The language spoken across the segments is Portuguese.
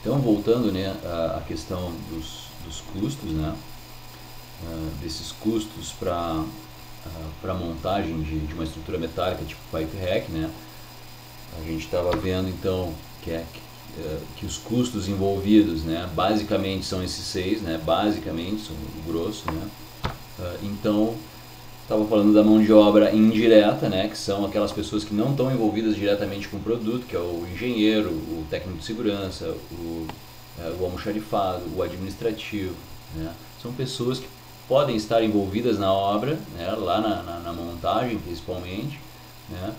Então, voltando, né, à questão dos custos, né, desses custos para montagem de uma estrutura metálica tipo pipe rack, né, a gente estava vendo então que os custos envolvidos, né, basicamente são esses seis, né, basicamente, são o grosso, né. Então, estava falando da mão de obra indireta, né, que são aquelas pessoas que não estão envolvidas diretamente com o produto, que é o engenheiro, o técnico de segurança, o almoxarifado, o administrativo, né. São pessoas que podem estar envolvidas na obra, né, lá na montagem principalmente, né,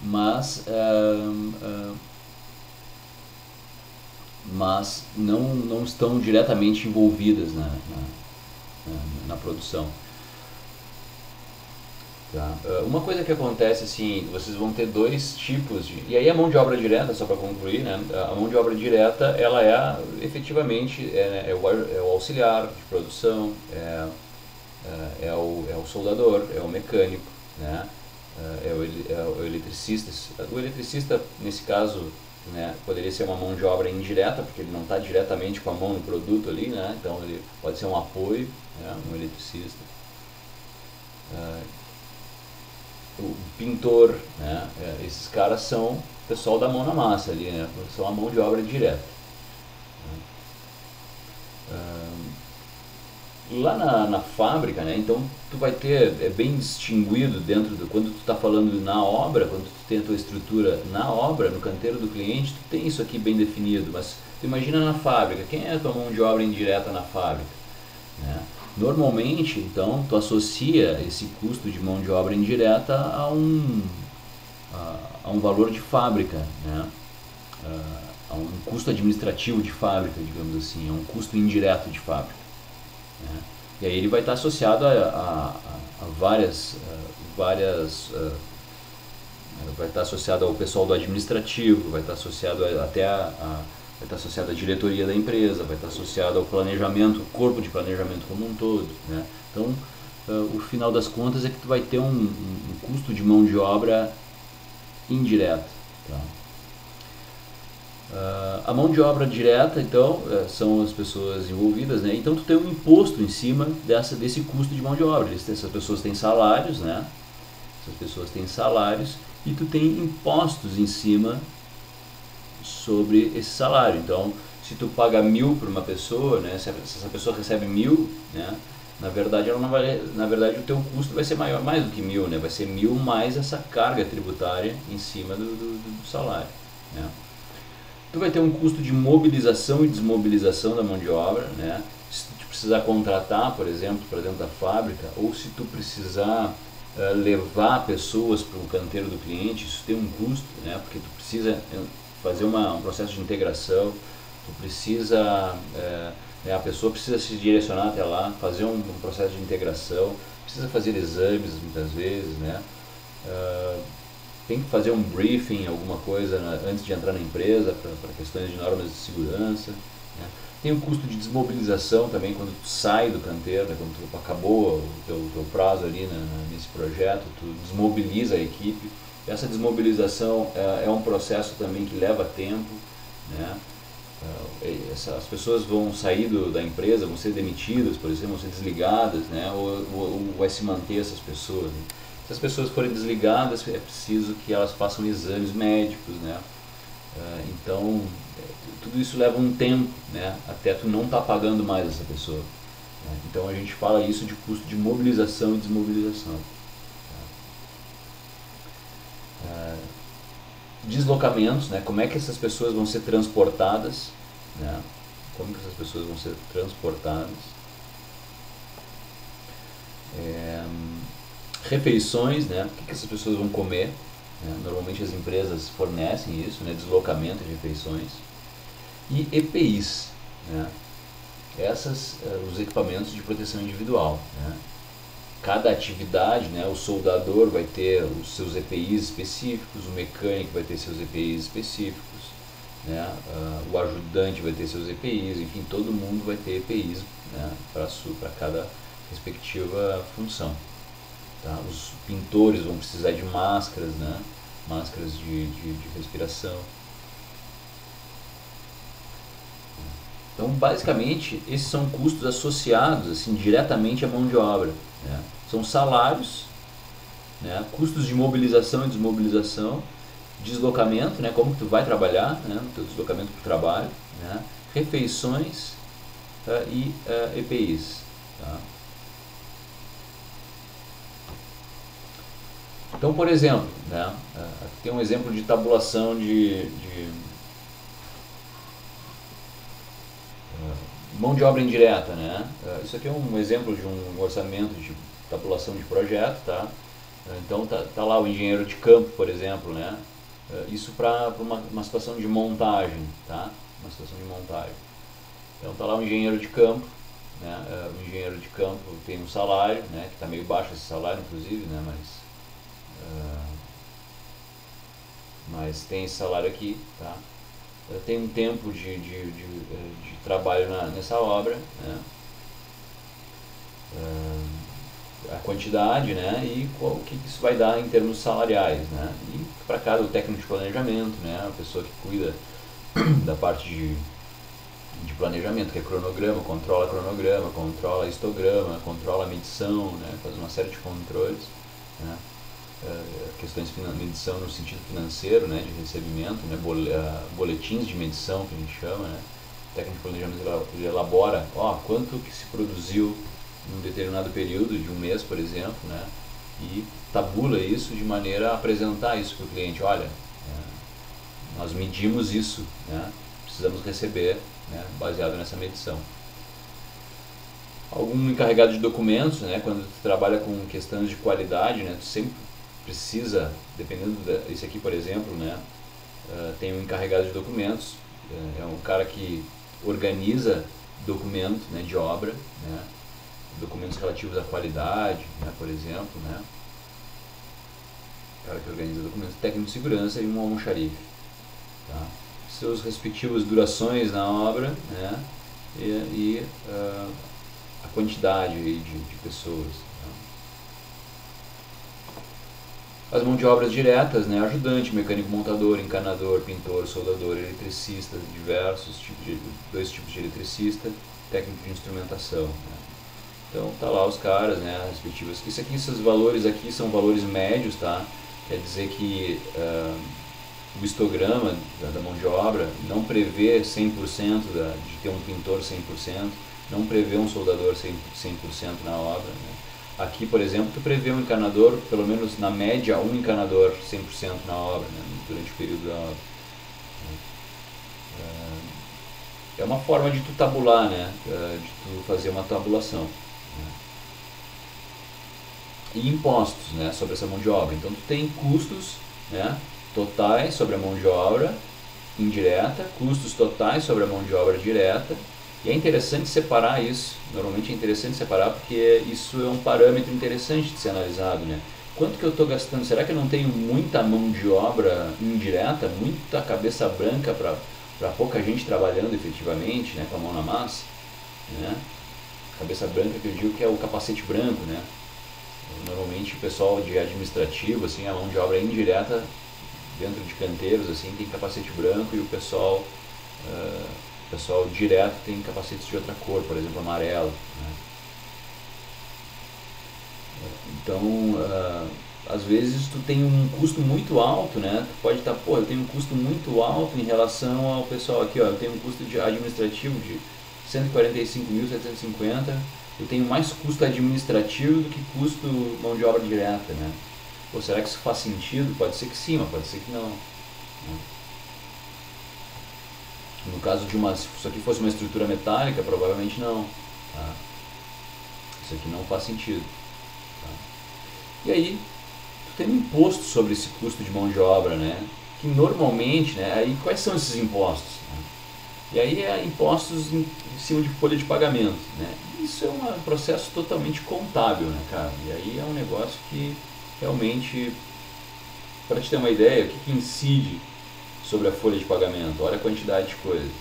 mas, mas não estão diretamente envolvidas na produção. Tá. Uma coisa que acontece assim, vocês vão ter dois tipos e aí a mão de obra direta, só para concluir, né? A mão de obra direta, ela efetivamente é o auxiliar de produção, é o soldador, é o mecânico, né? É o eletricista. O eletricista, nesse caso, né, poderia ser uma mão de obra indireta, porque ele não está diretamente com a mão no produto ali, né? Então ele pode ser um apoio, né, um eletricista. O pintor, né? Esses caras são o pessoal da mão na massa ali, né? São a mão de obra direta. Lá na fábrica, né? Então tu vai ter bem distinguido dentro do quando tu está falando na obra, quando tu tem a tua estrutura na obra, no canteiro do cliente, tu tem isso aqui bem definido. Mas tu imagina na fábrica, quem é a tua mão de obra indireta na fábrica, né? Normalmente, então, tu associa esse custo de mão de obra indireta a um valor de fábrica, né? A um custo administrativo de fábrica, digamos assim, a um custo indireto de fábrica, né? E aí ele vai estar associado a vai estar associado ao pessoal do administrativo, vai estar associado vai estar associado à diretoria da empresa, vai estar associado ao planejamento, o corpo de planejamento como um todo, né? Então, o final das contas é que tu vai ter um custo de mão de obra indireto, tá? A mão de obra direta, então, são as pessoas envolvidas, né? Então tu tem um imposto em cima desse custo de mão de obra. Essas pessoas têm salários, né? Essas pessoas têm salários e tu tem impostos em cima sobre esse salário. Então, se tu paga 1.000 para uma pessoa, né? Se essa pessoa recebe 1.000, né? Na verdade, ela não vai, na verdade, o teu custo vai ser maior, mais do que 1.000, né? Vai ser 1.000 mais essa carga tributária em cima do salário, né? Tu vai ter um custo de mobilização e desmobilização da mão de obra, né? Se tu precisar contratar, por exemplo, para dentro da fábrica, ou se tu precisar levar pessoas para o canteiro do cliente, isso tem um custo, né? Porque tu precisa fazer um processo de integração, tu precisa, a pessoa precisa se direcionar até lá, fazer um processo de integração, precisa fazer exames muitas vezes, né? Tem que fazer um briefing, alguma coisa antes de entrar na empresa para questões de normas de segurança, né? Tem o custo de desmobilização também quando tu sai do canteiro, né? Quando tu acabou o teu prazo ali nesse projeto, tu desmobiliza a equipe. Essa desmobilização é um processo também que leva tempo, né? As pessoas vão sair da empresa, vão ser demitidas, por exemplo, vão ser desligadas, né? Ou vai se manter essas pessoas, né? Se as pessoas forem desligadas, é preciso que elas façam exames médicos, né? Então, tudo isso leva um tempo, né? Até tu não estar pagando mais essa pessoa, né? Então a gente fala isso de custo de mobilização e desmobilização. Deslocamentos, né? Como é que essas pessoas vão ser transportadas, né? Como que essas pessoas vão ser transportadas? Refeições, né? O que essas pessoas vão comer, né? Normalmente as empresas fornecem isso, né? Deslocamento de refeições. E EPIs, né? Os equipamentos de proteção individual, né? Cada atividade, né? O soldador vai ter os seus EPIs específicos, o mecânico vai ter seus EPIs específicos, né? O ajudante vai ter seus EPIs, enfim, todo mundo vai ter EPIs, né? Para cada respectiva função. Tá? Os pintores vão precisar de máscaras, né? Máscaras de respiração. Então, basicamente, esses são custos associados assim, diretamente à mão de obra, né? São salários, né? Custos de mobilização e desmobilização, deslocamento, né? Como que tu vai trabalhar, né? No teu deslocamento para o trabalho, né? Refeições e EPIs. Tá? Então, por exemplo, né? Aqui tem um exemplo de tabulação de mão de obra indireta, né? Isso aqui é um exemplo de um orçamento de tabulação de projeto, tá? Então tá lá o engenheiro de campo, por exemplo, né? Isso para uma situação de montagem, tá? Uma situação de montagem. Então tá lá o engenheiro de campo, né? O engenheiro de campo tem um salário, né? Que está meio baixo esse salário, inclusive, né? Mas tem esse salário aqui, tá? Tem um tempo de trabalho nessa obra, né? A quantidade, né? E o que isso vai dar em termos salariais, né? E para cada o técnico de planejamento, né? A pessoa que cuida da parte de planejamento, que é cronograma, controla histograma, controla a medição, né? Faz uma série de controles, né? Questões de medição no sentido financeiro, né, de recebimento, né, boletins de medição que a gente chama, né, o técnico de planejamento ele elabora, quanto que se produziu em um determinado período de um mês, por exemplo, né, e tabula isso de maneira a apresentar isso para o cliente, olha, nós medimos isso, né, precisamos receber, né, baseado nessa medição. Algum encarregado de documentos, né, quando tu trabalha com questões de qualidade, né, tu sempre precisa, dependendo esse aqui, por exemplo, né, tem um encarregado de documentos, é um cara que organiza documento, né, de obra, né, documentos relativos à qualidade, né, por exemplo, né, o cara que organiza documentos, técnico de segurança e um almoxarife, tá? Seus respectivos durações na obra, né, e a quantidade de pessoas. As mãos de obras diretas, né, ajudante, mecânico montador, encanador, pintor, soldador, eletricista, dois tipos de eletricista, técnico de instrumentação. Né. Então tá lá os caras, né, as respectivas. Esses valores aqui são valores médios, tá? Quer dizer que o histograma da mão de obra não prevê 100% de ter um pintor 100%, não prevê um soldador 100% na obra, né. Aqui, por exemplo, tu prevê um encanador, pelo menos na média, um encanador 100% na obra, né, durante o período da obra. É uma forma de tu tabular, né, de tu fazer uma tabulação. Né. E impostos, né, sobre essa mão de obra. Então tu tem custos, né, totais sobre a mão de obra indireta, custos totais sobre a mão de obra direta. E é interessante separar isso, normalmente é interessante separar porque isso é um parâmetro interessante de ser analisado, né? Quanto que eu estou gastando? Será que eu não tenho muita mão de obra indireta, muita cabeça branca para pouca gente trabalhando efetivamente, né, com a mão na massa? Né? Cabeça branca que eu digo que é o capacete branco, né? Normalmente o pessoal de administrativo, assim, a mão de obra indireta dentro de canteiros, assim, tem capacete branco e o pessoal direto tem capacetes de outra cor, por exemplo, amarelo. Né? Então, às vezes tu tem um custo muito alto, né? Tu pode estar, eu tenho um custo muito alto em relação ao pessoal aqui, eu tenho um custo administrativo de 145.750, eu tenho mais custo administrativo do que custo mão de obra direta, né? Será que isso faz sentido? Pode ser que sim, mas pode ser que não. Né? No caso se isso aqui fosse uma estrutura metálica, provavelmente não. Tá? Isso aqui não faz sentido. Tá? E aí, tu tem um imposto sobre esse custo de mão de obra, né? Que normalmente, né? Aí quais são esses impostos? Né? E aí é impostos em cima de folha de pagamento, né? Isso é um processo totalmente contábil, né, cara? E aí é um negócio que realmente, para te ter uma ideia, o que incide sobre a folha de pagamento? Olha a quantidade de coisas.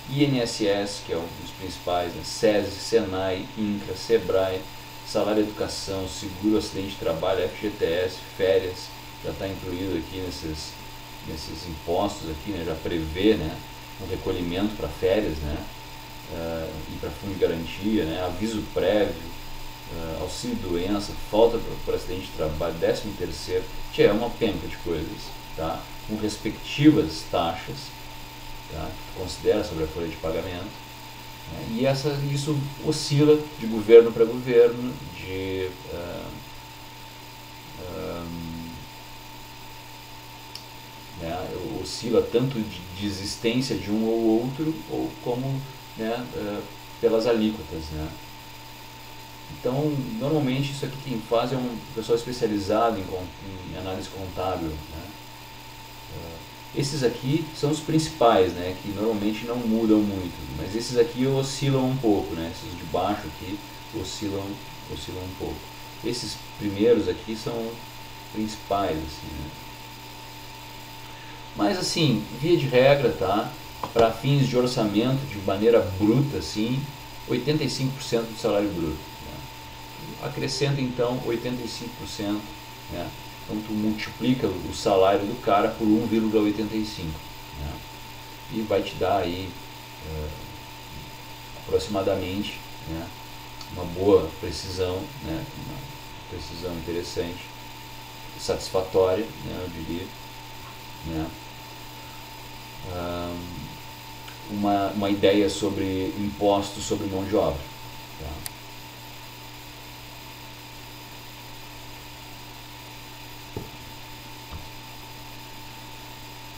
INSS, que é um dos principais, né? SESI, SENAI, INCRA, SEBRAE, salário e educação, seguro acidente de trabalho, FGTS, férias, já está incluído aqui nesses impostos aqui, né? Já prevê, né, um recolhimento para férias, né? ir para fundo de garantia, né? Aviso prévio, auxílio doença, falta por acidente de trabalho, 13º, é uma penca de coisas, tá? Com respectivas taxas, tá? Que considera sobre a folha de pagamento, né? E isso oscila de governo para governo, né? Oscila tanto de existência de um ou outro, ou como, né, pelas alíquotas, né? Então, normalmente isso aqui quem faz é um pessoal especializado em análise contábil, né? Esses aqui são os principais, né, que normalmente não mudam muito, mas esses aqui oscilam um pouco, né? Esses de baixo aqui oscilam um pouco. Esses primeiros aqui são principais, assim, né? Mas assim, via de regra, tá? Para fins de orçamento, de maneira bruta, assim, 85% do salário bruto. Né? Acrescenta então 85%, né? Então tu multiplica o salário do cara por 1,85, né? E vai te dar aí aproximadamente, né, uma boa precisão, né, uma precisão interessante, satisfatória, né, eu diria, né? Uma ideia sobre impostos sobre mão de obra, tá?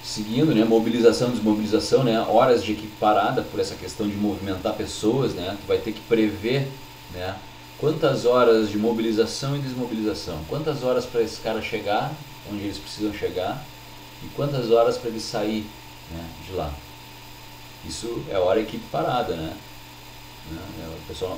Seguindo, né, mobilização, desmobilização, né, horas de equipe parada por essa questão de movimentar pessoas, né, tu vai ter que prever, né, quantas horas de mobilização e desmobilização, quantas horas para esse cara chegar onde eles precisam chegar e quantas horas para ele sair, né, de lá. Isso é hora equipe parada, né?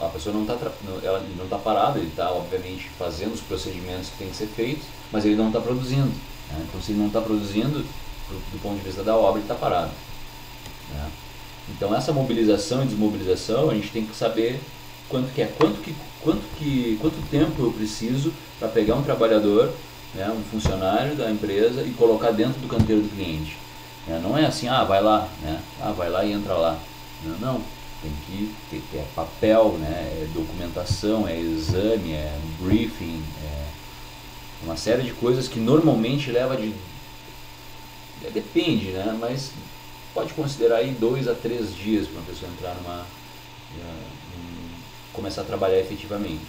A pessoa não está parada, ele está obviamente fazendo os procedimentos que tem que ser feitos, mas ele não está produzindo, né? Então se ele não está produzindo, do ponto de vista da obra, ele está parado, né? Então essa mobilização e desmobilização a gente tem que saber quanto tempo eu preciso para pegar um trabalhador, né, um funcionário da empresa e colocar dentro do canteiro do cliente. Não é assim, vai lá, né? Vai lá e entra lá. Não, tem que ter papel, né? É documentação, é exame, é briefing, é uma série de coisas que normalmente leva depende, né? Mas pode considerar aí 2 a 3 dias para uma pessoa entrar começar a trabalhar efetivamente.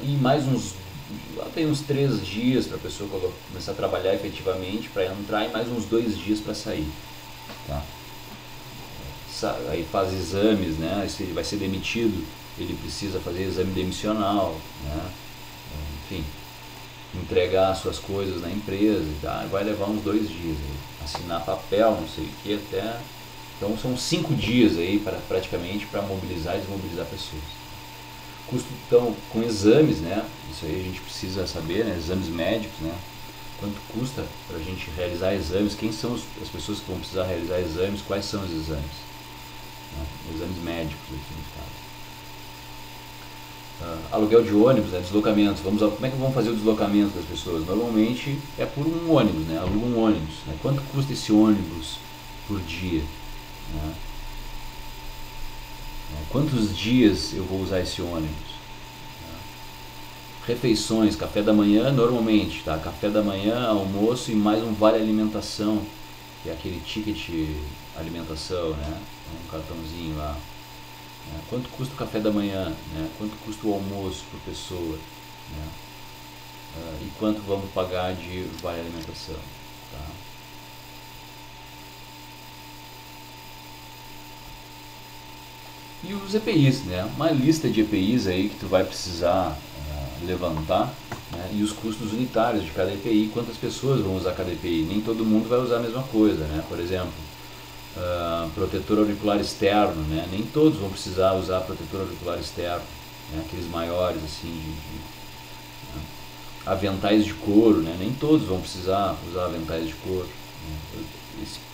E mais tem uns 3 dias para a pessoa começar a trabalhar efetivamente, para entrar, e mais uns 2 dias para sair, tá? Aí faz exames, né? Se ele vai ser demitido, ele precisa fazer exame demissional, né? Enfim, entregar suas coisas na empresa, tá? Vai levar uns 2 dias aí, assinar papel, não sei o que, até. Então são 5 dias aí praticamente para mobilizar e desmobilizar pessoas. Custo então com exames, né? Isso aí a gente precisa saber, né? Exames médicos, né? Quanto custa para a gente realizar exames? Quem são as pessoas que vão precisar realizar exames? Quais são os exames? Né? Exames médicos aqui no caso. Aluguel de ônibus, né? Deslocamentos. Como é que vamos fazer o deslocamento das pessoas? Normalmente é por um ônibus, né? Aluga um ônibus, né? Quanto custa esse ônibus por dia? Né? Quantos dias eu vou usar esse ônibus? Refeições, café da manhã normalmente, tá? Café da manhã, almoço e mais um vale alimentação, que é aquele ticket alimentação, né? Um cartãozinho lá. Quanto custa o café da manhã? Né? Quanto custa o almoço por pessoa? Né? E quanto vamos pagar de vale alimentação? Tá? E os EPIs, né? Uma lista de EPIs aí que tu vai precisar levantar, né? E os custos unitários de cada EPI, quantas pessoas vão usar cada EPI. Nem todo mundo vai usar a mesma coisa, né? Por exemplo, protetor auricular externo, né? Nem todos vão precisar usar protetor auricular externo, né? Aqueles maiores assim, né? Aventais de couro, né? Nem todos vão precisar usar aventais de couro, né?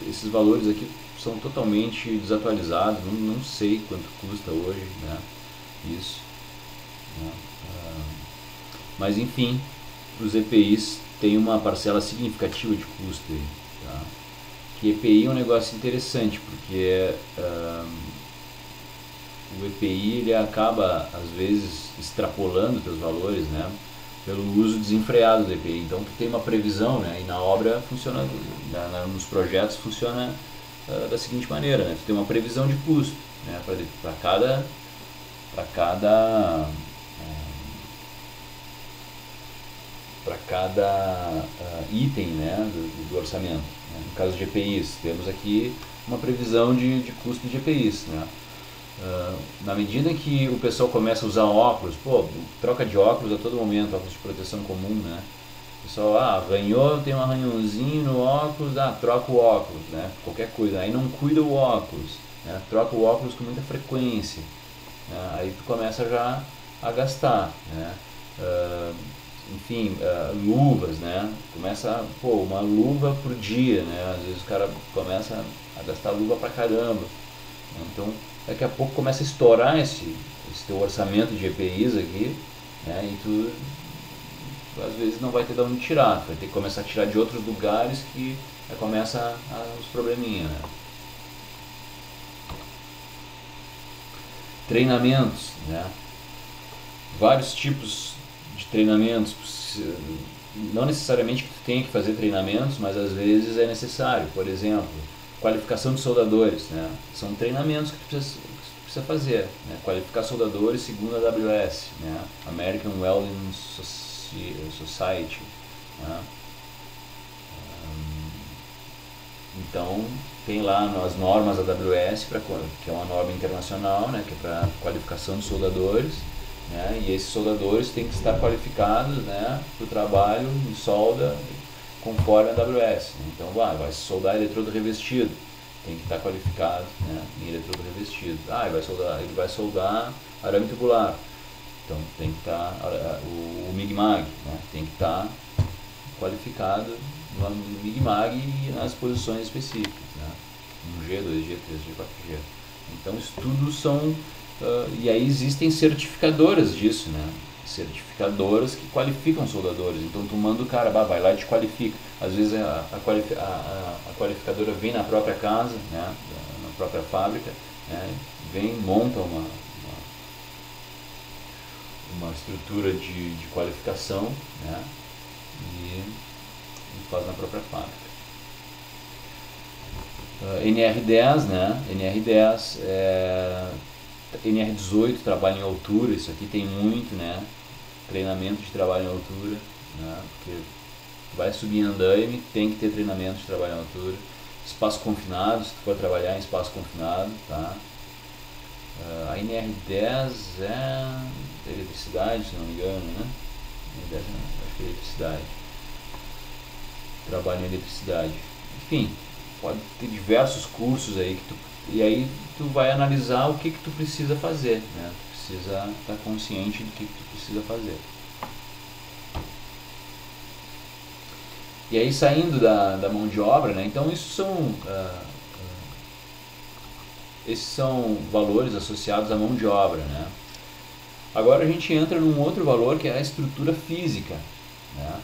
Esses valores aqui são totalmente desatualizados, não sei quanto custa hoje, né? Isso, né? Mas enfim, os EPIs têm uma parcela significativa de custo aí, tá? que EPI é um negócio interessante, porque o EPI ele acaba, às vezes, extrapolando teus valores, né? Pelo uso desenfreado do EPI. Então, tu tem uma previsão, né? E na obra funciona, nos projetos funciona da seguinte maneira, né? Tu tem uma previsão de custo, né? Para cada item, né, do orçamento, né? No caso de EPIs, temos aqui uma previsão de custo de EPIs, né? Na medida que o pessoal começa a usar óculos, troca de óculos a todo momento, óculos de proteção comum, né? O pessoal, arranhou, tem um arranhãozinho no óculos, troca o óculos, né? Qualquer coisa, aí não cuida o óculos, né? Troca o óculos com muita frequência, né? Aí tu começa já a gastar, né? Enfim, luvas, né? Começa, uma luva por dia, né? Às vezes o cara começa a gastar luva pra caramba, né? Então, daqui a pouco começa a estourar esse teu orçamento de EPIs aqui, né? E tu, às vezes, não vai ter de onde tirar, vai ter que começar a tirar de outros lugares que começa os probleminhas, né? Treinamentos, né? Vários tipos de treinamentos, não necessariamente que tu tenha que fazer treinamentos, mas às vezes é necessário. Por exemplo, qualificação de soldadores, né? São treinamentos que tu precisa fazer, né? Qualificar soldadores segundo a AWS, né? American Welding Society, né? Então tem lá as normas AWS, que é uma norma internacional, né? Que é para qualificação de soldadores, né? E esses soldadores têm que estar qualificados, né, para o trabalho em solda conforme a AWS. Então vai soldar eletrodo revestido, tem que estar qualificado, né, em eletrodo revestido. Ele vai soldar arame tubular, então tem que estar o MIG-MAG, né, tem que estar qualificado no MIG-MAG e nas posições específicas, né, 1G, 2G, 3G, 4G. Então estudos são e aí existem certificadoras disso, né? Certificadoras que qualificam soldadores. Então tu manda o cara, vai lá e te qualifica. Às vezes a qualificadora vem na própria casa, né? Na própria fábrica, né? Vem, monta uma estrutura de qualificação, né? E faz na própria fábrica. NR10, né? NR10 NR18, trabalho em altura, isso aqui tem muito, né? Treinamento de trabalho em altura, né? Porque vai subir em andaime, tem que ter treinamento de trabalho em altura. Espaço confinado, se tu for trabalhar em espaço confinado, tá? A NR10 é eletricidade, se não me engano, né? NR10 acho que é eletricidade. Trabalho em eletricidade. Enfim, pode ter diversos cursos aí e aí tu vai analisar o que tu precisa fazer, né? Tu precisa estar consciente do que tu precisa fazer. E aí saindo da mão de obra, né? Então esses são valores associados à mão de obra, né? Agora a gente entra num outro valor que é a estrutura física, né?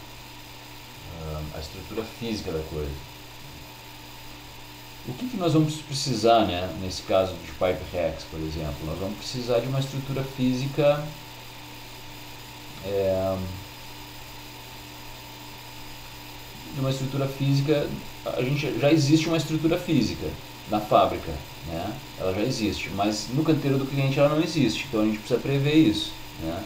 A estrutura física da coisa. O que nós vamos precisar, né, nesse caso de Pipe Racks, por exemplo? Nós vamos precisar de uma estrutura física já existe uma estrutura física na fábrica, né? Ela já existe, mas no canteiro do cliente ela não existe, então a gente precisa prever isso, né?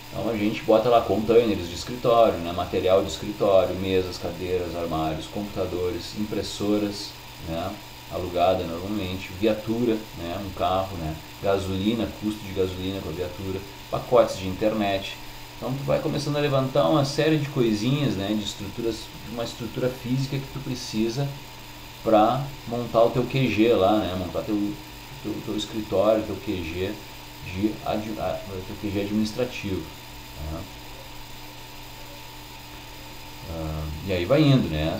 Então a gente bota lá containers de escritório, né? Material de escritório, mesas, cadeiras, armários, computadores, impressoras, né? Alugada normalmente, viatura, né? Um carro, né? Gasolina, custo de gasolina com a viatura, pacotes de internet. Então tu vai começando a levantar uma série de coisinhas, né? De uma estrutura física que tu precisa para montar o teu QG lá, né? Montar teu escritório, teu QG teu QG administrativo, né? E aí vai indo, né?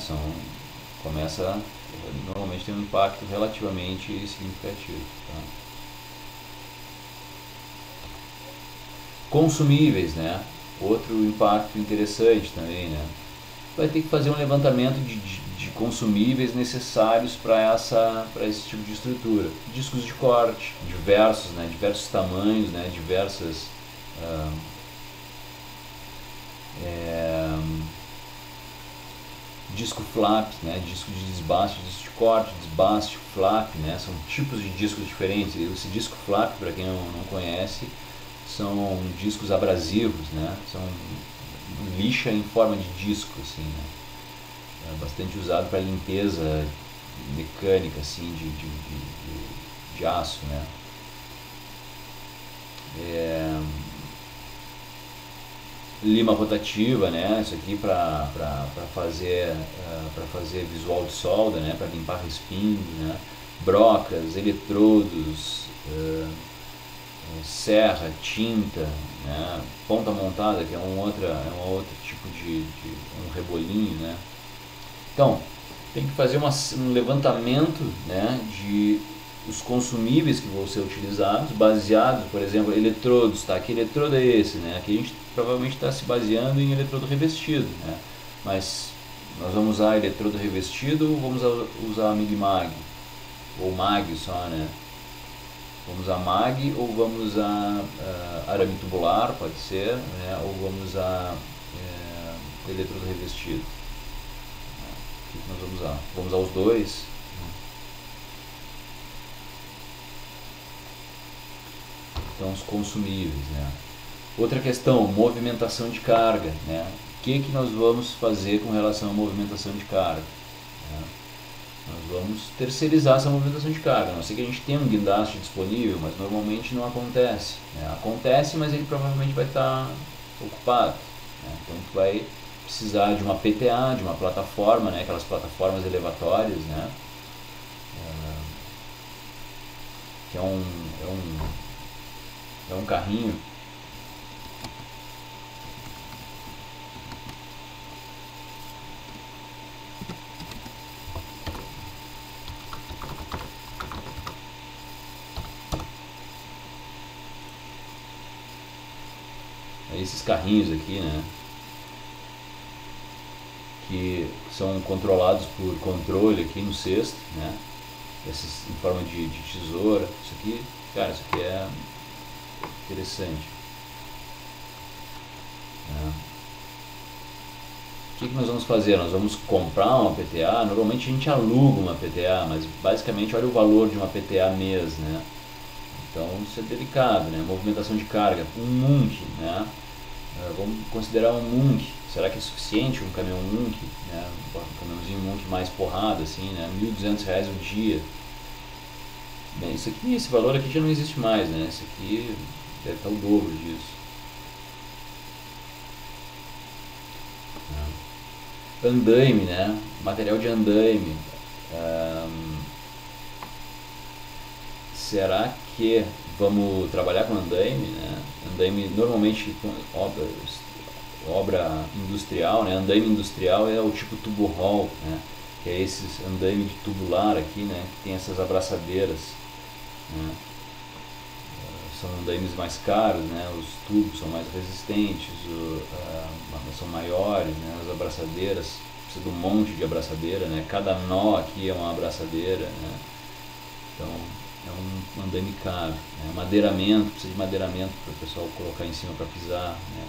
Normalmente tem um impacto relativamente significativo, tá? Consumíveis, né? Outro impacto interessante também, né? Vai ter que fazer um levantamento de consumíveis necessários para esse tipo de estrutura. Discos de corte, diversos, né, diversos tamanhos, né, diversas disco flap, né, disco de desbaste, disco de corte, desbaste, flap, né, são tipos de discos diferentes. Esse disco flap, para quem não conhece, são discos abrasivos, né, são lixa em forma de disco, assim, né, é bastante usado para limpeza mecânica, assim, de aço, né. Lima rotativa, né? Isso aqui para fazer visual de solda, né? Para limpar respingos, né? Brocas, eletrodos, serra, tinta, né? Ponta montada, que é um outro tipo de um rebolinho, né? Então, tem que fazer um levantamento, né, de os consumíveis que vão ser utilizados, baseados, por exemplo, eletrodos, tá? Que eletrodo é esse, né? Aqui a gente provavelmente está se baseando em eletrodo revestido, né? Mas nós vamos usar eletrodo revestido ou vamos usar MIG-MAG? Ou MAG só, né? Vamos usar MAG ou vamos usar arame tubular, pode ser, né? Ou vamos usar eletrodo revestido? O que nós vamos usar? Vamos usar os dois? Então, os consumíveis, né? Outra questão, movimentação de carga, né? O que nós vamos fazer com relação à movimentação de carga, né? Nós vamos terceirizar essa movimentação de carga. A não ser que a gente tenha um guindaste disponível, mas normalmente não acontece, né? Acontece, mas ele provavelmente vai estar ocupado, né? Então tu vai precisar de uma PTA, de uma plataforma, né? Aquelas plataformas elevatórias, né? Que é um carrinho esses carrinhos aqui, né, que são controlados por controle aqui no cesto, né, esses em forma de tesoura. Isso aqui, cara, isso aqui é interessante, né. O que nós vamos fazer? Nós vamos comprar uma PTA. Normalmente a gente aluga uma PTA, mas basicamente olha o valor de uma PTA mês, né. Então isso é delicado, né? Movimentação de carga, um Munk, né? Vamos considerar um Munk. Será que é suficiente um caminhão Munk, né? Um caminhãozinho Munk mais porrada, assim, né? R$1.200 o dia. Bem, isso aqui, esse valor aqui já não existe mais, né? Esse aqui deve estar o dobro disso. Andaime, né? Material de andaime. Será que vamos trabalhar com andaime, né? Andaime normalmente obra industrial, né? Andaime industrial é o tipo tubo roll, né? Que é esses andaime de tubular aqui, né? Que tem essas abraçadeiras, né? São andaimes mais caros, né? Os tubos são mais resistentes, são maiores, né? As abraçadeiras, precisa de um monte de abraçadeira, né? Cada nó aqui é uma abraçadeira, né? Então é um andaime caro, né? Madeiramento, precisa de madeiramento para o pessoal colocar em cima para pisar, né?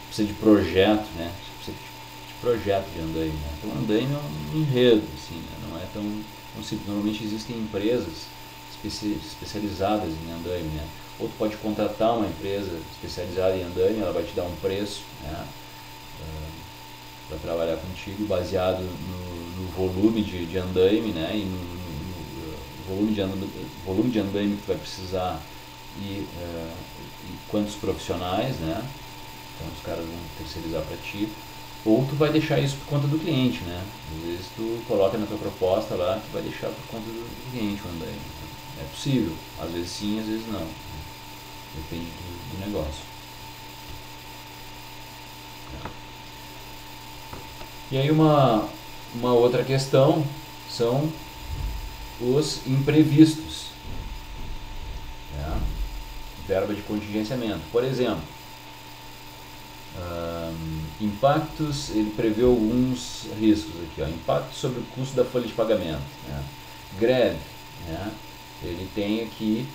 Precisa de projeto, né? Precisa de projeto de andaime, né? Então andaime é um enredo, assim, né? Não é tão simples. Normalmente existem empresas especializadas em andaime, né? Ou tu pode contratar uma empresa especializada em andaime, ela vai te dar um preço, né, para trabalhar contigo, baseado no volume de andaime, né, e no volume de andaime que tu vai precisar e quantos profissionais, né, então os caras vão terceirizar para ti. Ou tu vai deixar isso por conta do cliente, né? Às vezes tu coloca na tua proposta lá que vai deixar por conta do cliente o andaime. É possível, às vezes sim, às vezes não. Depende do negócio. E aí uma outra questão são os imprevistos, né? Verba de contingenciamento. Por exemplo, Impactos, ele prevê alguns riscos aqui, ó. Impacto sobre o custo da folha de pagamento, né? Greve, né? Ele tem aqui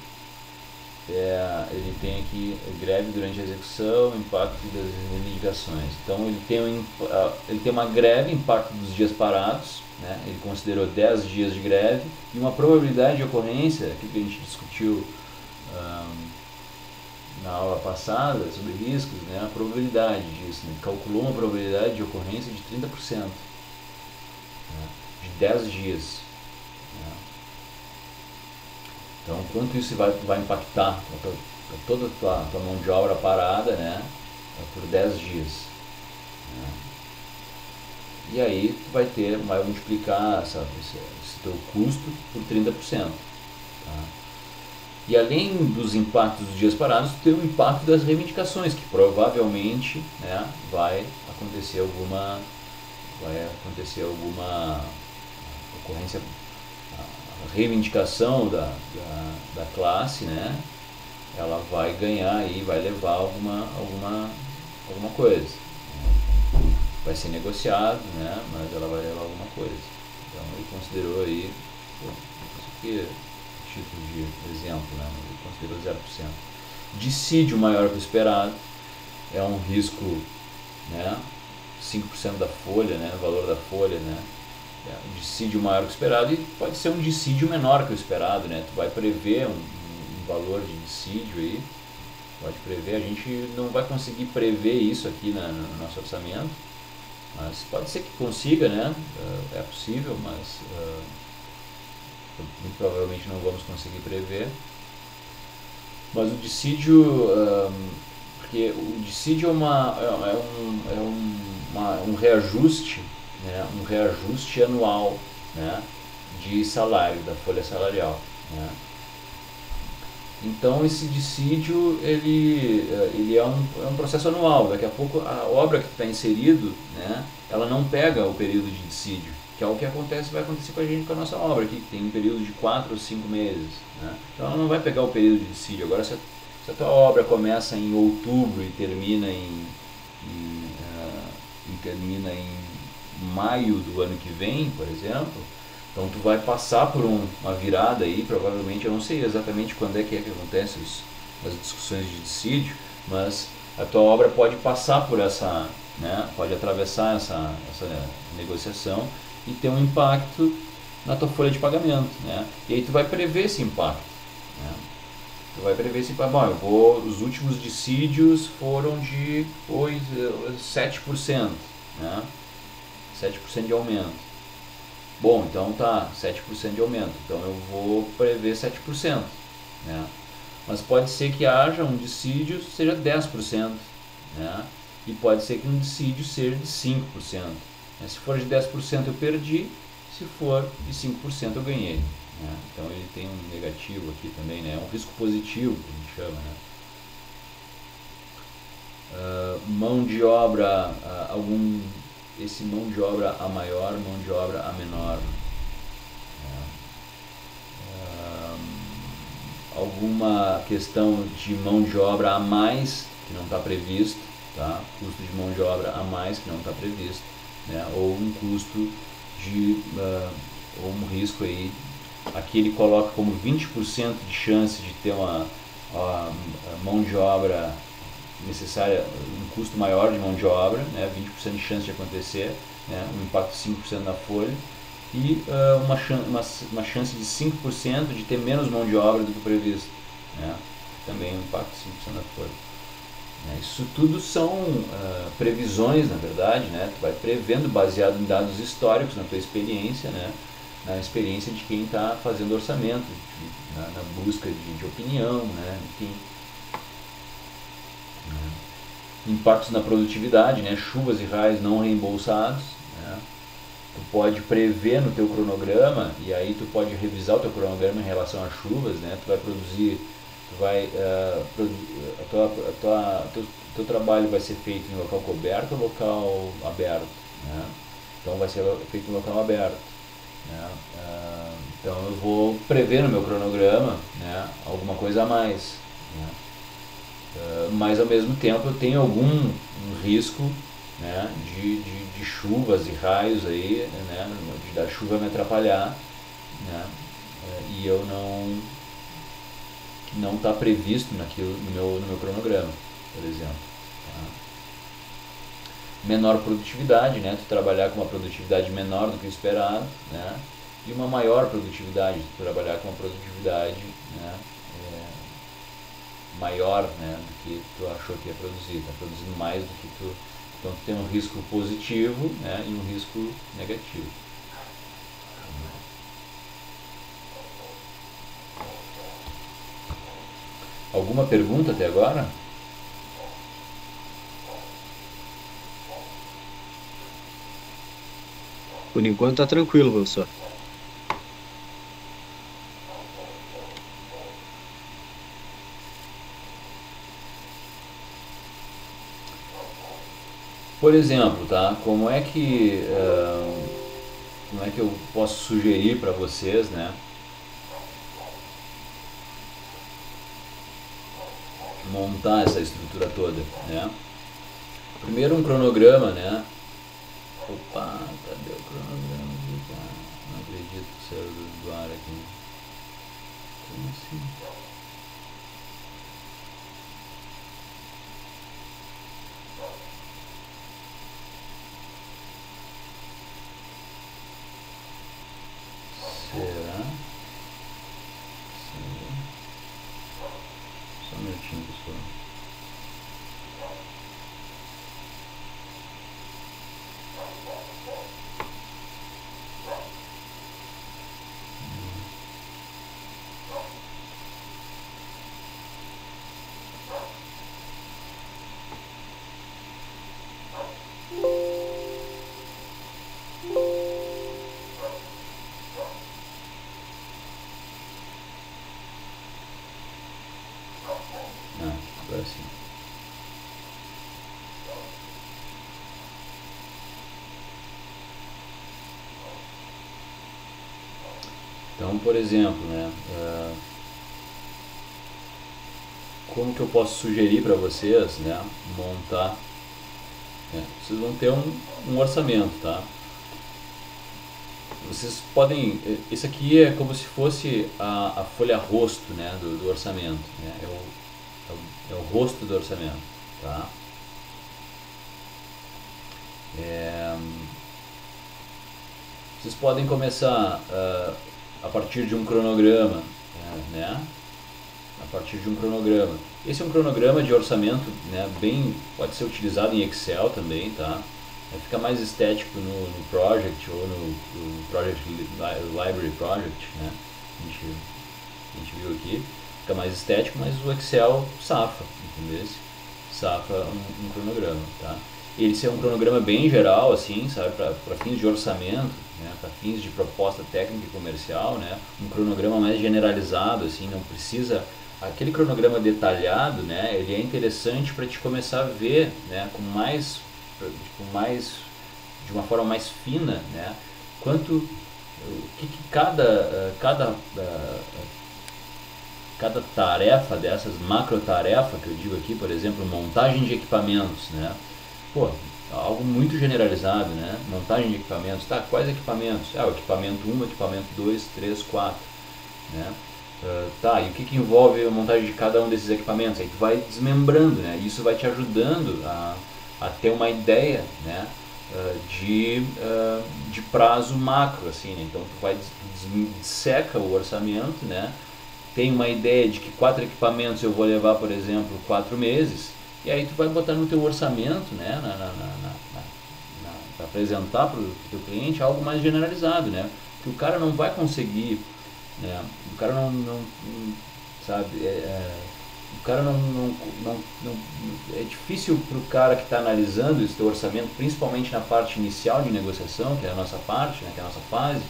greve durante a execução, impacto das reivindicações. Então ele tem uma greve, impacto dos dias parados, né? Ele considerou 10 dias de greve e uma probabilidade de ocorrência, aquilo que a gente discutiu na aula passada sobre riscos, né? A probabilidade disso, né? Calculou uma probabilidade de ocorrência de 30%, né? De 10 dias. Né? Então, quanto isso vai impactar toda a tua mão de obra parada, né? Por 10 dias. Né? E aí tu vai multiplicar esse teu custo por 30%. Tá? E além dos impactos dos dias parados, tu tem o impacto das reivindicações, que provavelmente, né, vai acontecer alguma ocorrência, a reivindicação da classe, né, ela vai ganhar e vai levar alguma coisa. Né? Vai ser negociado, né, mas ela vai levar alguma coisa. Então ele considerou aí, isso aqui título de exemplo, né? Ele considerou 0%. Dissídio maior que o esperado, é um risco, né? 5% da folha, né? O valor da folha, né? É um dissídio maior que o esperado e pode ser um dissídio menor que o esperado, né? Tu vai prever um valor de dissídio aí, pode prever, a gente não vai conseguir prever isso aqui no nosso orçamento, mas pode ser que consiga, né? É possível, mas muito provavelmente não vamos conseguir prever. Mas o dissídio, porque o dissídio é um reajuste, né, um reajuste anual, né, de salário, da folha salarial. Né. Então esse dissídio ele é um processo anual. Daqui a pouco a obra que está inserido, né, ela não pega o período de dissídio, que é o que vai acontecer com a gente com a nossa obra aqui, que tem um período de 4 ou 5 meses. Né? Então ela não vai pegar o período de dissídio. Agora, se a tua obra começa em outubro e termina em maio do ano que vem, por exemplo, então tu vai passar por uma virada aí, provavelmente, eu não sei exatamente quando é que acontece as discussões de dissídio, mas a tua obra pode passar por essa, né, pode atravessar essa negociação e ter um impacto na tua folha de pagamento, né? E aí tu vai prever esse impacto, né? Tu vai prever esse impacto. Bom, os últimos dissídios foram de 7%, né? 7% de aumento. Bom, então tá, 7% de aumento, então eu vou prever 7%, né? Mas pode ser que haja um dissídio seja 10%, né? E pode ser que um dissídio seja de 5%. Se for de 10% eu perdi, se for de 5% eu ganhei. Né? Então ele tem um negativo aqui também, né? Um risco positivo, que a gente chama. Né? Mão de obra, esse mão de obra a maior, mão de obra a menor. Alguma questão de mão de obra a mais que não está previsto, tá? Custo de mão de obra a mais que não está previsto. Né, ou um custo ou um risco aí, aqui ele coloca como 20% de chance de ter uma mão de obra necessária, um custo maior de mão de obra, né, 20% de chance de acontecer, né, um impacto de 5% na folha, e uma chance de 5% de ter menos mão de obra do que previsto, né, também um impacto de 5% na folha. Isso tudo são previsões, na verdade, né? Tu vai prevendo baseado em dados históricos, na tua experiência, né? Na experiência de quem está fazendo orçamento, na busca de opinião, né? Enfim. Impactos na produtividade, né? Chuvas e raios não reembolsados. Né? Tu pode prever no teu cronograma, e aí tu pode revisar o teu cronograma em relação às chuvas, né? Tu vai produzir... teu trabalho vai ser feito em local coberto ou local aberto, né? Então vai ser feito em local aberto, né? Então eu vou prever no meu cronograma, né, alguma coisa a mais, né? Mas ao mesmo tempo eu tenho algum risco, né, de chuvas e raios aí, né, de da chuva me atrapalhar, né, e eu não está previsto naquilo, no meu cronograma, por exemplo. Tá? Menor produtividade, né, tu trabalhar com uma produtividade menor do que o esperado, né, e uma maior produtividade, tu trabalhar com uma produtividade, né, maior, né, do que tu achou que ia produzir, está produzindo mais do que tu. Então tu tem um risco positivo, né, e um risco negativo. Alguma pergunta até agora? Por enquanto tá tranquilo, professor. Por exemplo, tá? Como é que eu posso sugerir para vocês, né, montar essa estrutura toda, né? Primeiro um cronograma, né? Opa, cadê o cronograma aqui, cara? Não acredito que saiu do ar aqui. Como assim? Será? Só um minutinho, pessoal. Ah, agora sim. Então, por exemplo, né, como que eu posso sugerir para vocês, né, montar, né, vocês vão ter um orçamento, tá? Vocês podem, esse aqui é como se fosse a folha rosto, né, do orçamento, né, é o rosto do orçamento, tá? É, vocês podem começar a partir de um cronograma, né? A partir de um cronograma. Esse é um cronograma de orçamento, né? Bem, pode ser utilizado em Excel também, tá? Fica mais estético no Project ou no Project Library Project, né? A gente viu aqui. Fica mais estético, mas o Excel safa, entendeu? Safa um cronograma, tá? Esse é um cronograma bem geral, assim, sabe, para fins de orçamento, né, para fins de proposta técnica e comercial, né, um cronograma mais generalizado, assim, não precisa, aquele cronograma detalhado, né, ele é interessante para te começar a ver, né, de uma forma mais fina, né, quanto, o que cada tarefa dessas, macro tarefa que eu digo aqui, por exemplo, montagem de equipamentos, né? Pô, algo muito generalizado, né? Montagem de equipamentos, tá? Quais equipamentos? O equipamento 1, equipamento 2, 3, 4, né? Tá, e o que envolve a montagem de cada um desses equipamentos? Aí tu vai desmembrando, né? Isso vai te ajudando a ter uma ideia, né? De prazo macro, assim, né? Então tu vai disseca o orçamento, né? Tem uma ideia de que 4 equipamentos eu vou levar, por exemplo, 4 meses, e aí tu vai botar no teu orçamento, né, para apresentar para o teu cliente algo mais generalizado, né, que o cara não vai conseguir, né, o cara não sabe, o cara não é difícil para o cara que está analisando esse teu orçamento, principalmente na parte inicial de negociação, que é a nossa parte, né, que é a nossa fase,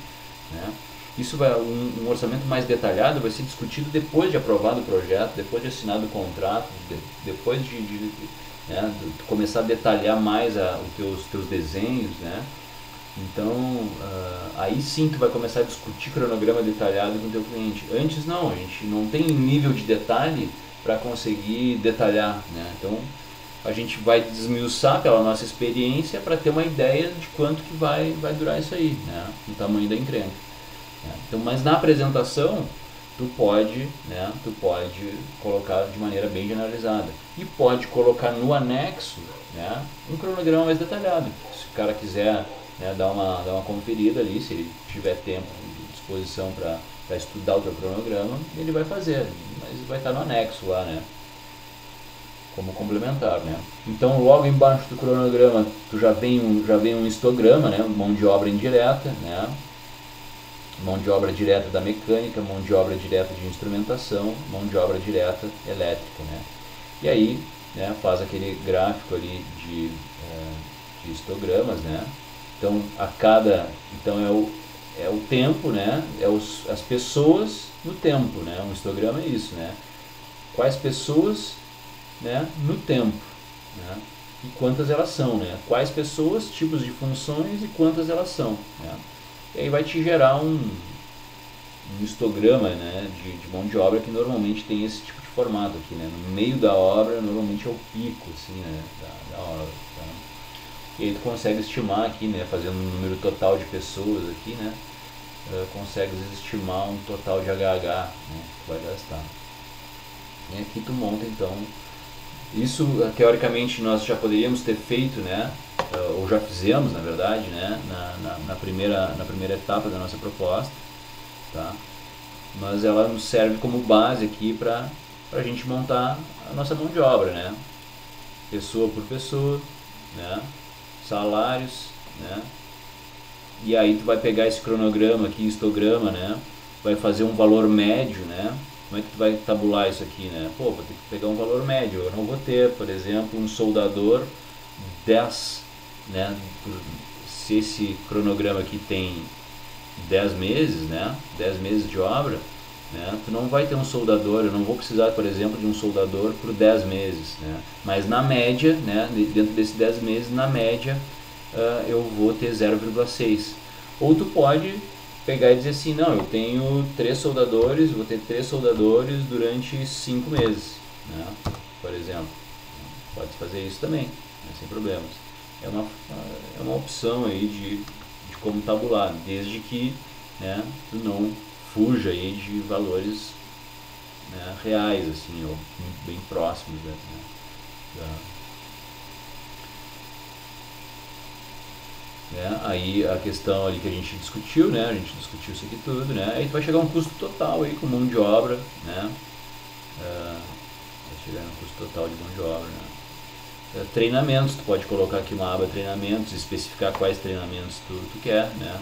né, isso vai, um orçamento mais detalhado vai ser discutido depois de aprovado o projeto, depois de assinado o contrato, depois né, de começar a detalhar mais os teus desenhos, né? Então, aí sim tu vai começar a discutir cronograma detalhado com o teu cliente. Antes não, a gente não tem nível de detalhe para conseguir detalhar, né? Então a gente vai desmiuçar pela nossa experiência para ter uma ideia de quanto que vai durar isso aí, né? O tamanho da encrenca. Né? Então, mas na apresentação tu pode colocar de maneira bem generalizada e pode colocar no anexo, né, um cronograma mais detalhado. Se o cara quiser, né, dar uma conferida ali, se ele tiver tempo e disposição para estudar o teu cronograma, ele vai fazer, mas vai estar no anexo lá, né, como complementar, né. Então logo embaixo do cronograma tu já vem um histograma, né, mão de obra indireta, né, mão de obra direta da mecânica, mão de obra direta de instrumentação, mão de obra direta elétrica, né. E aí, né, faz aquele gráfico ali de histogramas, né. Então é o tempo, né, as pessoas no tempo, né. Um histograma é isso, né. Quais pessoas, né, no tempo, né, e quantas elas são, né. Quais pessoas, tipos de funções e quantas elas são, né. E aí vai te gerar um histograma, né, de mão de obra que normalmente tem esse tipo de formato aqui, né, no meio da obra normalmente é o pico, assim, né, da obra, tá? E aí tu consegue estimar aqui, né, fazendo um número total de pessoas aqui, né, consegues estimar um total de HH, né, que tu vai gastar. E aqui tu monta então, isso teoricamente nós já poderíamos ter feito, né, ou já fizemos na verdade, né, na primeira etapa da nossa proposta, tá? Mas ela nos serve como base aqui para a gente montar a nossa mão de obra, né? Pessoa por pessoa, né? Salários, né? E aí tu vai pegar esse cronograma aqui, histograma, né? Vai fazer um valor médio, né? Como é que tu vai tabular isso aqui, né? Pô, vou ter que pegar um valor médio. Eu não vou ter, por exemplo, um soldador 10, né? Se esse cronograma aqui tem 10 meses, né? 10 meses de obra, né? Tu não vai ter um soldador, eu não vou precisar, por exemplo, de um soldador por 10 meses, né? Mas na média, né? Dentro desses 10 meses, na média, eu vou ter 0,6. Ou tu pode pegar e dizer assim, não, eu tenho 3 soldadores, vou ter 3 soldadores durante 5 meses, né? Por exemplo. Pode fazer isso também, né? Sem problemas. É uma opção aí de como tabular, desde que, né, tu não fuja aí de valores, né, reais, assim, ou bem próximos, né, aí a questão ali que a gente discutiu, né, a gente discutiu isso aqui tudo, né, aí tu vai chegar a um custo total aí com mão de obra, né, vai chegar no custo total de mão de obra, né. Treinamentos, tu pode colocar aqui uma aba treinamentos, especificar quais treinamentos tu quer, né,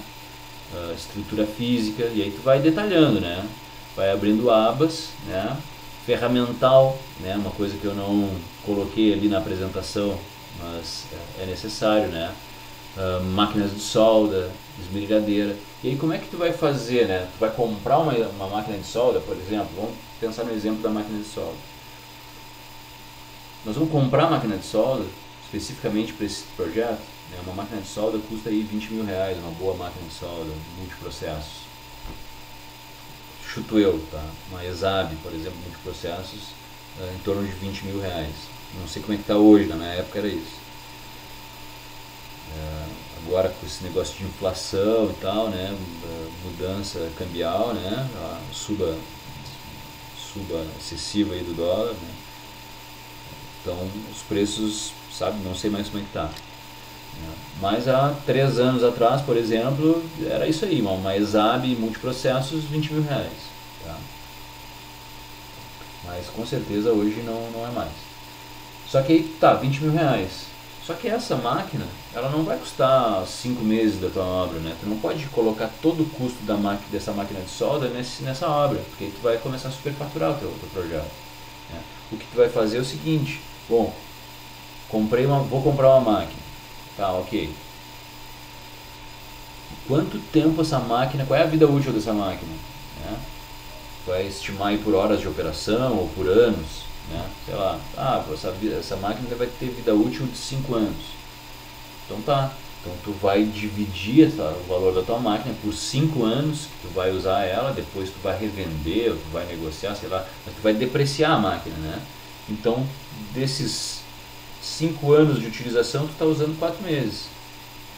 estrutura física, e aí tu vai detalhando, né, vai abrindo abas, né, ferramental, né, uma coisa que eu não coloquei ali na apresentação, mas é necessário, né, máquinas de solda, esmerilhadeira. E aí como é que tu vai fazer, né? Tu vai comprar uma máquina de solda, por exemplo, vamos pensar no exemplo da máquina de solda. Nós vamos comprar a máquina de solda especificamente para esse projeto, né? Uma máquina de solda custa aí 20 mil reais, uma boa máquina de solda, multiprocessos. Chuto eu, tá? Uma ESAB, por exemplo, multiprocessos, em torno de 20 mil reais. Não sei como é que está hoje, na minha época era isso. Agora com esse negócio de inflação e tal, né, mudança cambial, né, a suba excessiva aí do dólar, né, então os preços, sabe, não sei mais como é que tá, né. Mas há 3 anos atrás, por exemplo, era isso aí, uma ESAB multiprocessos 20 mil reais, tá? Mas com certeza hoje não é mais. Só que aí tá, 20 mil reais. Só que essa máquina, ela não vai custar 5 meses da tua obra, né? Tu não pode colocar todo o custo dessa máquina de solda nessa obra, porque aí tu vai começar a superfaturar o teu projeto, né? O que tu vai fazer é o seguinte, bom, vou comprar uma máquina, tá, ok. Quanto tempo essa máquina, qual é a vida útil dessa máquina, né? Tu vai estimar aí por horas de operação ou por anos, né? Sei lá, essa máquina vai ter vida útil de 5 anos. Então tá, Então tu vai dividir o valor da tua máquina por 5 anos que tu vai usar ela, depois tu vai revender, ou tu vai negociar, sei lá, mas tu vai depreciar a máquina, né? Então desses 5 anos de utilização tu está usando 4 meses,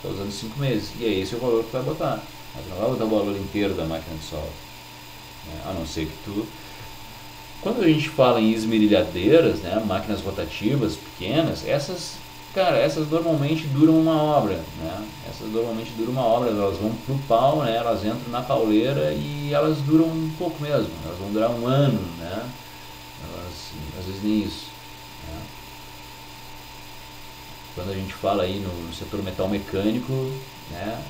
tu está usando 5 meses, e é esse o valor que tu vai botar. Mas não vai botar o valor inteiro da máquina de solda, né? A não ser que tu... Quando a gente fala em esmerilhadeiras, né, máquinas rotativas pequenas, essas, cara, essas normalmente duram uma obra, né? Essas normalmente duram uma obra, elas vão pro pau, né? Elas entram na pauleira e elas duram um pouco mesmo, elas vão durar um ano, né? Elas, às vezes nem isso, né? Quando a gente fala aí no setor metal mecânico, né,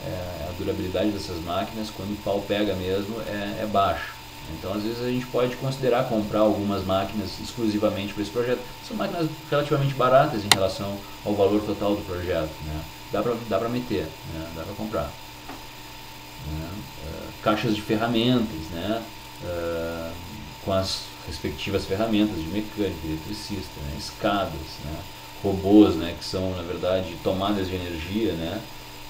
a durabilidade dessas máquinas, quando o pau pega mesmo, é baixo. Então, às vezes, a gente pode considerar comprar algumas máquinas exclusivamente para esse projeto. São máquinas relativamente baratas em relação ao valor total do projeto, né? Dá pra meter, né? Dá para comprar. Né? Caixas de ferramentas, né? Com as respectivas ferramentas de mecânico, de eletricista, né? Escadas, né? Robôs, né? Que são, na verdade, tomadas de energia, né?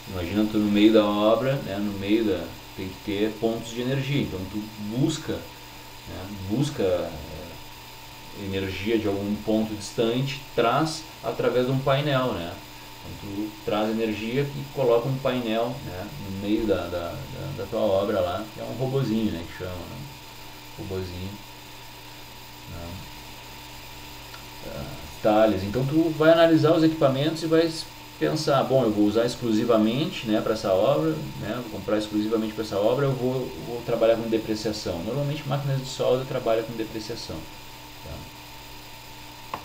Imagina tu no meio da obra, né? No meio da... tem que ter pontos de energia, então tu busca, né, energia de algum ponto distante, traz através de um painel, né? Então tu traz energia e coloca um painel, né, no meio da tua obra lá, que é um robozinho, né, que chama, né? Robozinho, né? Detalhes. Então tu vai analisar os equipamentos e vai pensar, bom, eu vou usar exclusivamente, né, para essa obra, né, vou comprar exclusivamente para essa obra, eu vou trabalhar com depreciação. Normalmente máquinas de solda trabalham com depreciação. Tá?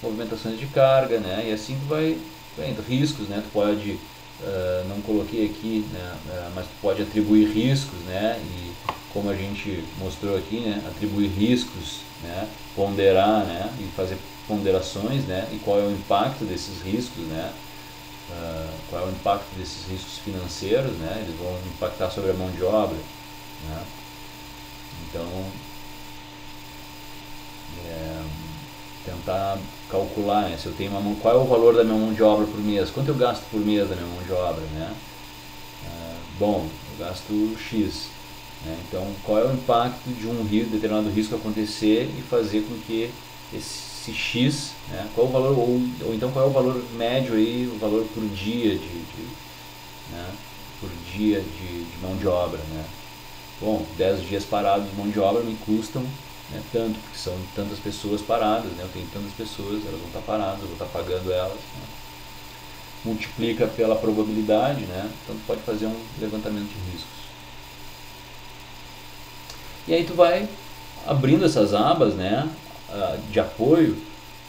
Movimentações de carga, né, e assim tu vai vendo riscos, né, tu pode, não coloquei aqui, né, mas tu pode atribuir riscos, né, e como a gente mostrou aqui, né, atribuir riscos, né, ponderar, né, e fazer ponderações, né, e qual é o impacto desses riscos, né, qual é o impacto desses riscos financeiros, né, eles vão impactar sobre a mão de obra, né, então tentar calcular, né, se eu tenho qual é o valor da minha mão de obra por mês, quanto eu gasto por mês da minha mão de obra, né, bom, eu gasto X, né, então qual é o impacto de um determinado risco acontecer e fazer com que esse X, né, qual o valor, ou então qual é o valor médio aí, o valor por dia né, por dia de mão de obra, né. Bom, 10 dias parados de mão de obra me custam, né, tanto, porque são tantas pessoas paradas, né, eu tenho tantas pessoas, elas vão estar paradas, eu vou estar pagando elas, né. Multiplica pela probabilidade, né, então tu pode fazer um levantamento de riscos. E aí tu vai abrindo essas abas, né, de apoio,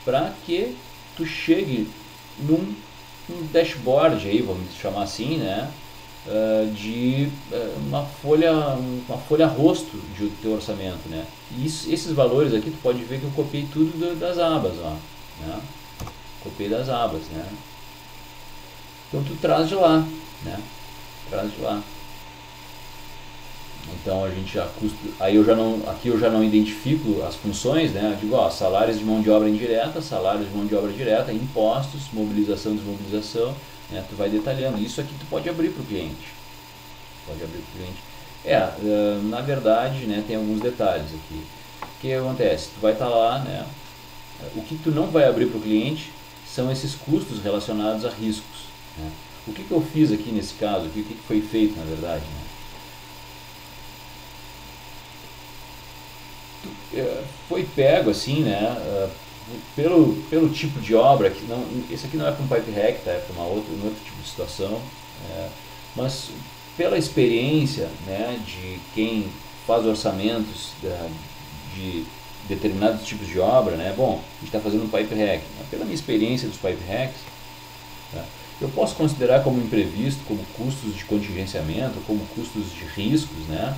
para que tu chegue num dashboard aí, vamos chamar assim, né, de uma folha rosto de teu orçamento, né. E esses valores aqui tu pode ver que eu copiei tudo das abas, ó, né, copiei das abas, né. Então tu traz de lá, né, traz de lá. Então a gente já aí aqui eu já não identifico as funções, né? Eu digo, ó, salários de mão de obra indireta, salários de mão de obra direta, impostos, mobilização, desmobilização, né? Tu vai detalhando. Isso aqui tu pode abrir para o cliente. Pode abrir para o cliente. Na verdade, né, tem alguns detalhes aqui. O que acontece? Tu vai estar lá, né? O que tu não vai abrir para o cliente são esses custos relacionados a riscos, né? O que eu fiz aqui nesse caso? O que foi feito, na verdade, né? Foi pego assim, né, pelo tipo de obra, que não, esse aqui não é para um pipe hack, tá, é para um outro tipo de situação, mas pela experiência, né, de quem faz orçamentos de determinados tipos de obra, né, bom, a gente está fazendo um pipe hack, né, pela minha experiência dos pipe hacks, tá, eu posso considerar como imprevisto, como custos de contingenciamento, como custos de riscos, né,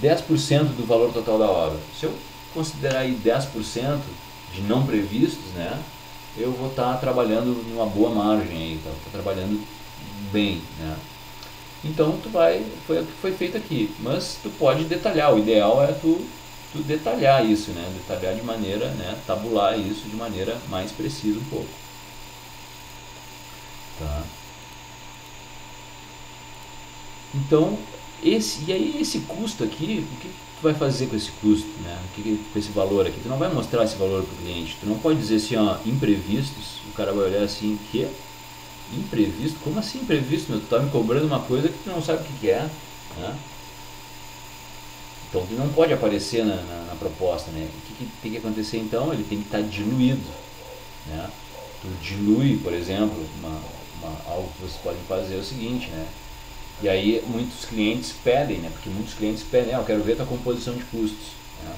10% do valor total da obra. Se eu considerar aí 10% de não previstos, né, eu vou estar trabalhando numa boa margem aí, tá trabalhando bem, né. Então foi o que foi feito aqui, mas tu pode detalhar, o ideal é tu detalhar isso, né, detalhar de maneira, né, tabular isso de maneira mais precisa um pouco. Tá? Então, esse custo aqui, o que tu vai fazer com esse custo, né? Com esse valor aqui? Tu não vai mostrar esse valor para o cliente. Tu não pode dizer assim, ó, imprevistos. O cara vai olhar assim, que imprevisto? Como assim imprevisto? Meu? Tu tá me cobrando uma coisa que tu não sabe o que é, né? Então, tu não pode aparecer na proposta, né? O que tem que acontecer então? Ele tem que estar diluído, né? Tu dilui, por exemplo, algo que vocês podem fazer é o seguinte, né? E aí muitos clientes pedem, né? Porque muitos clientes pedem, eu quero ver a tua composição de custos, né?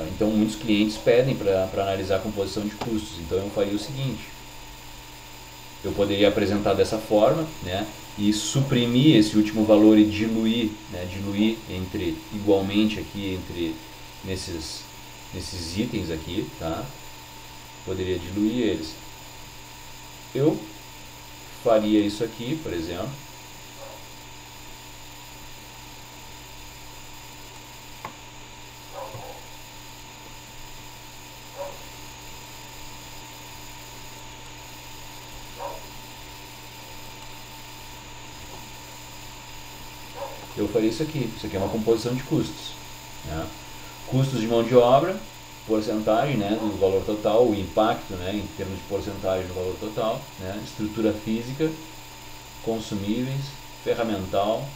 Então muitos clientes pedem para analisar a composição de custos. Então eu faria o seguinte, eu poderia apresentar dessa forma, né? E suprimir esse último valor e diluir, né? Diluir igualmente aqui nesses itens aqui, tá? Poderia diluir eles. Eu faria isso aqui, por exemplo. Eu faria isso aqui é uma composição de custos, né? Custos de mão de obra, porcentagem, né, do valor total, o impacto, né, em termos de porcentagem do valor total, né, estrutura física, consumíveis, ferramental,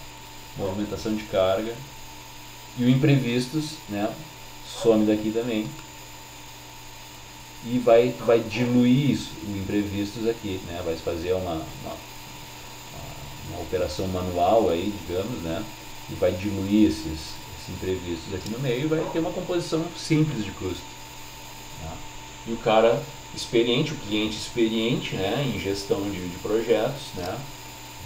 movimentação de carga e o imprevistos, né, some daqui também e vai diluir isso, o imprevistos aqui, né, vai fazer uma operação manual aí, digamos, né, e vai diluir esses imprevistos aqui no meio e vai ter uma composição simples de custo, né? E o cara experiente, o cliente experiente, né, em gestão de projetos, né,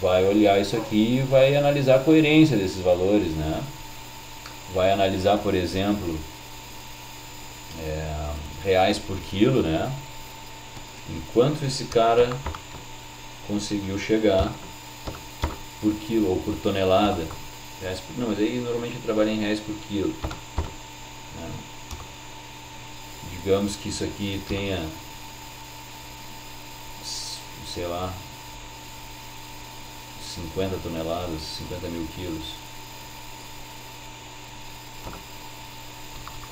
vai olhar isso aqui e vai analisar a coerência desses valores, né, vai analisar, por exemplo, reais por quilo, né, enquanto esse cara conseguiu chegar por quilo ou por tonelada, não, mas aí normalmente eu trabalho em reais por quilo, né? Digamos que isso aqui tenha, sei lá, 50 toneladas, 50 mil quilos,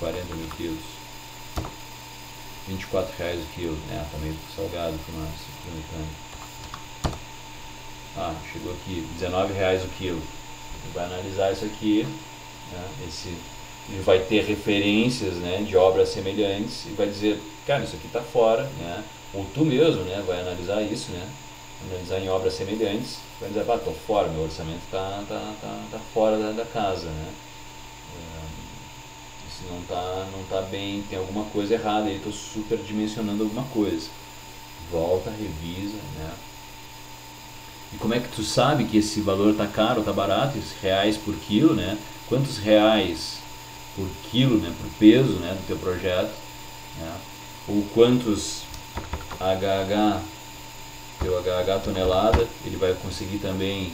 40 mil quilos, R$24 o quilo, né? Tá meio salgado para o mecânico. Chegou aqui, R$19 o quilo. Ele vai analisar isso aqui, né? Ele vai ter referências, né, de obras semelhantes e vai dizer, cara, isso aqui está fora, né? Ou tu mesmo, né, vai analisar isso, né? Analisar em obras semelhantes, vai dizer, tô fora, meu orçamento tá fora da casa, né? Isso não tá bem, tem alguma coisa errada aí, estou superdimensionando alguma coisa. Volta, revisa, né? E como é que tu sabe que esse valor está caro ou está barato, reais por quilo, né? Quantos reais por quilo, né, por peso, né, do teu projeto, né? Ou quantos teu HH tonelada, ele vai conseguir também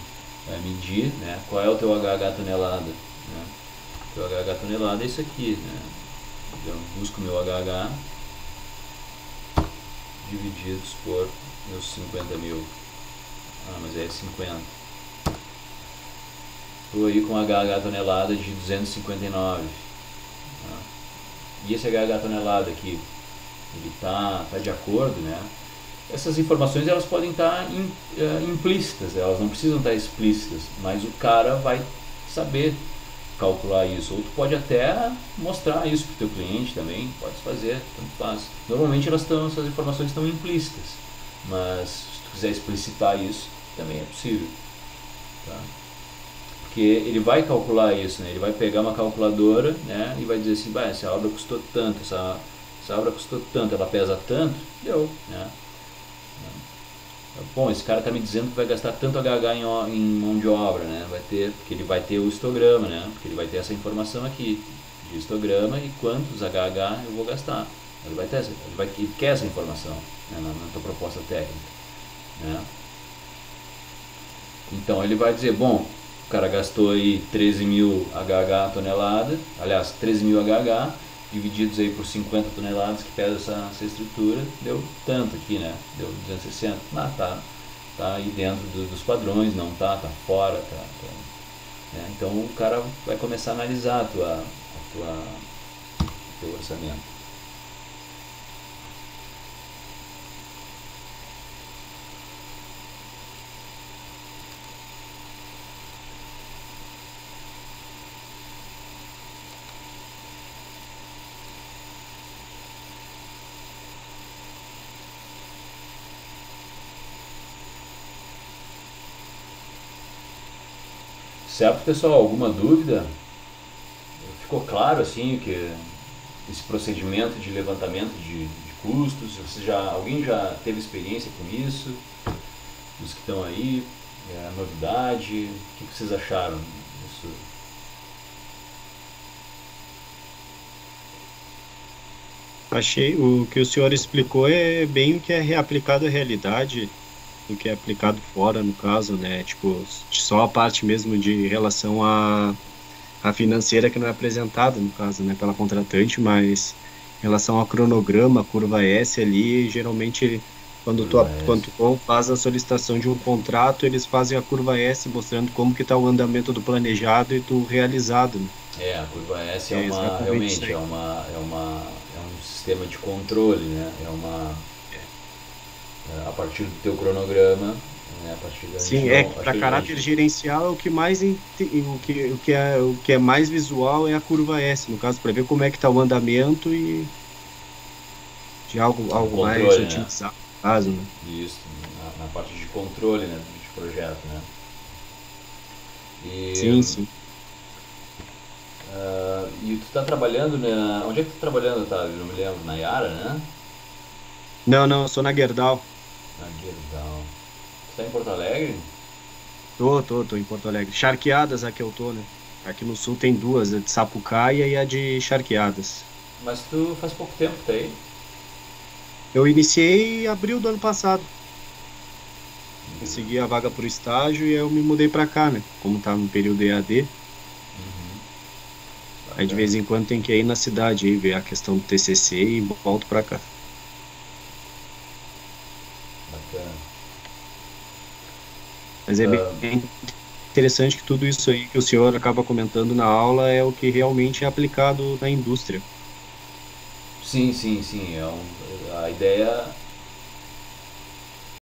medir, né? Qual é o teu HH tonelada, né? O teu HH tonelada é isso aqui, né? Então, busco meu HH divididos por meus 50 mil. Mas é 50. Estou aí com HH tonelada de 259. E esse HH tonelada aqui, ele tá de acordo, né? Essas informações elas podem estar implícitas, elas não precisam estar explícitas, mas o cara vai saber calcular isso. Ou tu pode até mostrar isso para o teu cliente também, pode fazer, tanto faz. Normalmente essas informações estão implícitas, mas se tu quiser explicitar isso, também é possível, tá? Porque ele vai calcular isso, né? Ele vai pegar uma calculadora, né, e vai dizer assim, essa obra custou tanto, essa obra custou tanto, ela pesa tanto, deu, né? Bom, esse cara está me dizendo que vai gastar tanto HH em mão de obra, né? Porque ele vai ter o histograma, né? Porque ele vai ter essa informação aqui de histograma e quantos HH eu vou gastar. Ele quer essa informação, né, na tua proposta técnica, né? Então ele vai dizer, bom, o cara gastou aí 13 mil HH tonelada, aliás, 13 mil HH, divididos aí por 50 toneladas que pesa essa estrutura, deu tanto aqui, né? Deu 260. Tá. tá aí dentro dos padrões, não tá, tá fora, né? Então o cara vai começar a analisar o teu orçamento. Certo, pessoal? Alguma dúvida? Ficou claro assim que esse procedimento de levantamento de custos? Alguém já teve experiência com isso? Os que estão aí, novidade? O que vocês acharam disso? Achei o que o senhor explicou é bem o que é reaplicado à realidade, do que é aplicado fora, no caso, né? Tipo, só a parte mesmo de relação à financeira que não é apresentada, no caso, né, pela contratante, mas em relação ao cronograma, curva S ali, geralmente Curva quando S. tu faz a solicitação de um contrato, eles fazem a curva S mostrando como que está o andamento do planejado e do realizado, né? A curva S É exatamente isso realmente aí. é um sistema de controle, né? A partir do teu cronograma, né? A partir da gente Sim, é não, que acho para que a caráter gente, gerencial é o que mais o que é mais visual é a curva S, no caso, para ver como é que está o andamento e de é um algo mais controle, né? otimizado, no caso, né? Isso, na parte de controle, né? De projeto, né? Sim, E, sim. e tu tá trabalhando, né? Onde é que tu tá trabalhando, Otávio? Não me lembro, na Yara, né? Não, não, eu sou na Gerdau. Na Gerdau. Tu tá em Porto Alegre? Tô em Porto Alegre. Charqueadas aqui eu tô, né? Aqui no sul tem duas, a de Sapucaia e a de Charqueadas. Mas tu faz pouco tempo que tá aí? Eu iniciei em abril do ano passado. Consegui a vaga pro estágio e aí eu me mudei pra cá, né? Como tá no período EAD, aí de Bacana, vez em quando tem que ir na cidade aí ver a questão do TCC e volto pra cá. bacana. Mas é bem Ah, interessante que tudo isso aí que o senhor acaba comentando na aula é o que realmente é aplicado na indústria. sim, sim, sim. A ideia